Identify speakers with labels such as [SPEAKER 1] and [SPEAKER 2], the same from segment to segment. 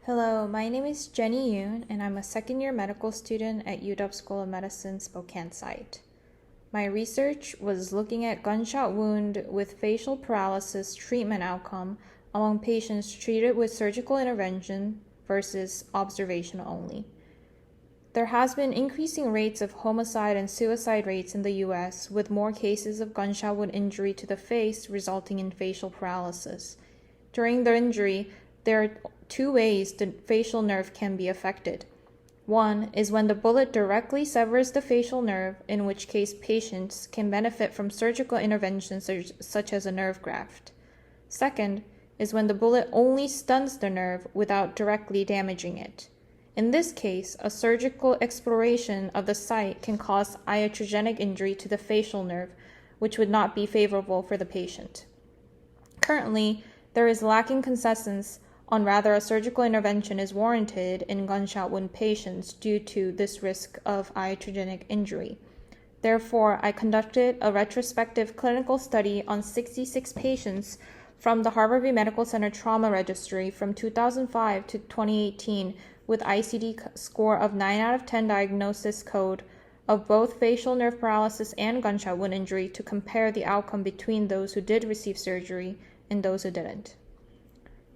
[SPEAKER 1] Hello, my name is Jenny Yoon, and I'm a second-year medical student at UW School of Medicine Spokane site. My research was looking at gunshot wound with facial paralysis treatment outcome among patients treated with surgical intervention versus observation only. There has been increasing rates of homicide and suicide rates in the U.S., with more cases of gunshot wound injury to the face resulting in facial paralysis. During the injury, there are two ways the facial nerve can be affected. One is when the bullet directly severs the facial nerve, in which case patients can benefit from surgical interventions such as a nerve graft. Second is when the bullet only stuns the nerve without directly damaging it. In this case, a surgical exploration of the site can cause iatrogenic injury to the facial nerve, which would not be favorable for the patient. Currently, there is lacking consensus on whether a surgical intervention is warranted in gunshot wound patients due to this risk of iatrogenic injury. Therefore, I conducted a retrospective clinical study on 66 patients from the Harvard Medical Center Trauma Registry from 2005 to 2018 with ICD score of 9 out of 10 diagnosis code of both facial nerve paralysis and gunshot wound injury to compare the outcome between those who did receive surgery and those who didn't.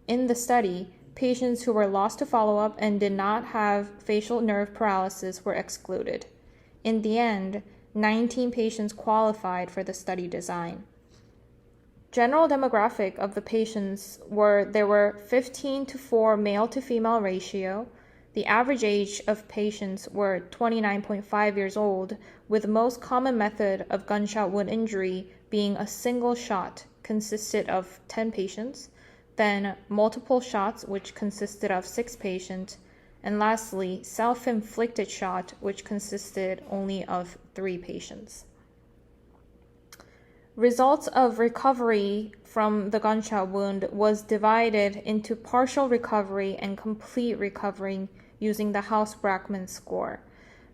[SPEAKER 1] In the study, patients who were lost to follow-up and did not have facial nerve paralysis were excluded. In the end, 19 patients qualified for the study design. General demographic of the patients there were 15 to 4 male to female ratio. The average age of patients were 29.5 years old, with the most common method of gunshot wound injury being a single shot, consisted of 10 patients, then multiple shots, which consisted of 6 patients, and lastly, self-inflicted shot, which consisted only of 3 patients. Results of recovery from the gunshot wound was divided into partial recovery and complete recovery using the House-Brackman score.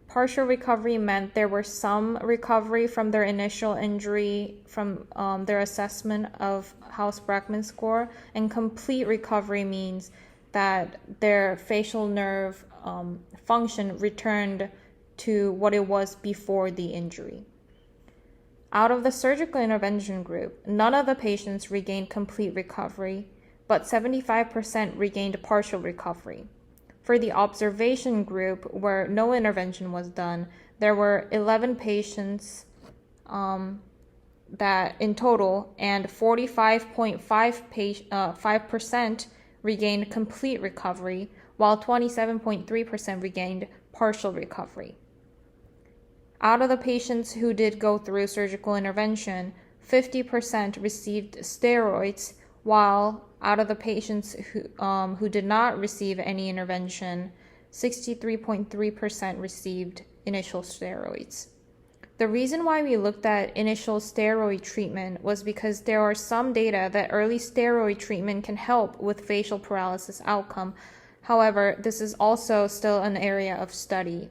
[SPEAKER 1] Partial recovery meant there were some recovery from their initial injury from their assessment of House-Brackman score, and complete recovery means that their facial nerve function returned to what it was before the injury. Out of the surgical intervention group, none of the patients regained complete recovery, but 75% regained partial recovery. For the observation group, where no intervention was done, there were 11 patients that in total, and 45.5% regained complete recovery, while 27.3% regained partial recovery. Out of the patients who did go through surgical intervention, 50% received steroids, while out of the patients who did not receive any intervention, 63.3% received initial steroids. The reason why we looked at initial steroid treatment was because there are some data that early steroid treatment can help with facial paralysis outcome. However, this is also still an area of study.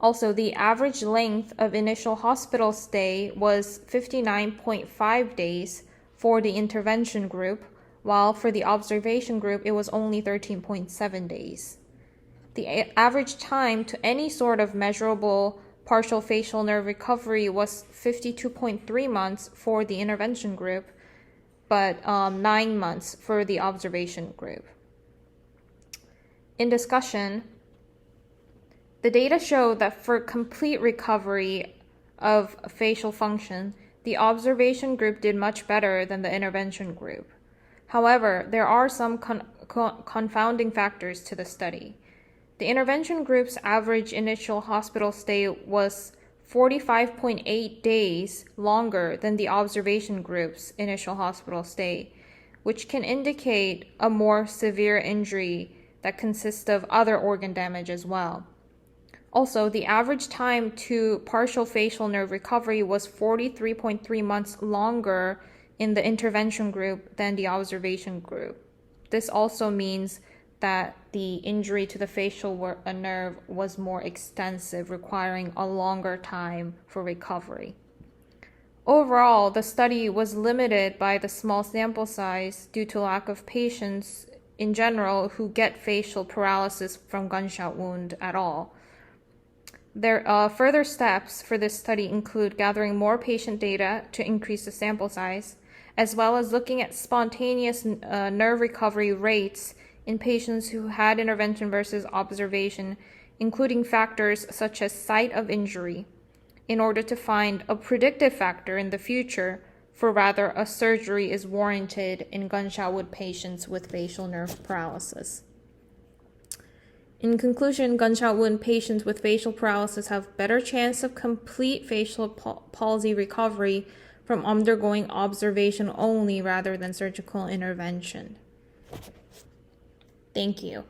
[SPEAKER 1] Also, the average length of initial hospital stay was 59.5 days for the intervention group, while for the observation group, it was only 13.7 days. The average time to any sort of measurable partial facial nerve recovery was 52.3 months for the intervention group, but 9 months for the observation group. In discussion, the data show that for complete recovery of facial function, the observation group did much better than the intervention group. However, there are some confounding factors to the study. The intervention group's average initial hospital stay was 45.8 days longer than the observation group's initial hospital stay, which can indicate a more severe injury that consists of other organ damage as well. Also, the average time to partial facial nerve recovery was 43.3 months longer in the intervention group than the observation group. This also means that the injury to the facial nerve was more extensive, requiring a longer time for recovery. Overall, the study was limited by the small sample size due to lack of patients in general who get facial paralysis from gunshot wound at all. Further steps for this study include gathering more patient data to increase the sample size, as well as looking at spontaneous nerve recovery rates in patients who had intervention versus observation, including factors such as site of injury, in order to find a predictive factor in the future for whether a surgery is warranted in gunshot wound patients with facial nerve paralysis. In conclusion, gunshot wound patients with facial paralysis have better chance of complete facial palsy recovery from undergoing observation only rather than surgical intervention. Thank you.